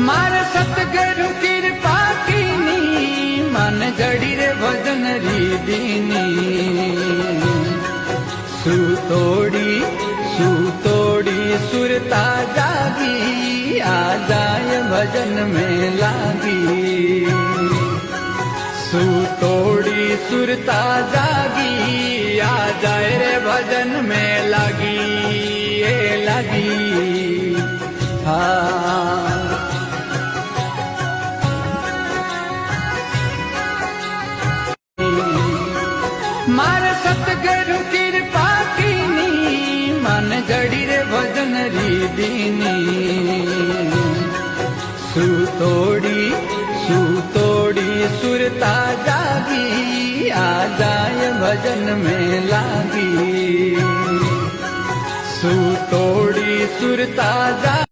मारे सतगुरु कृपा कीनी मन जड़ी रे भजन रीदीनी सुतोड़ी सुरता जागी आ जाए भजन में लागी सुतोड़ी सुरता जागी आ जाए रे भजन में लागी हाँ मारे सतगुरु कृपा कीनी मन जड़ी रे भजन रीदीनी सुतोड़ी सुरता जागी आ जाए भजन में लागी सुतोड़ी सुरता जागी।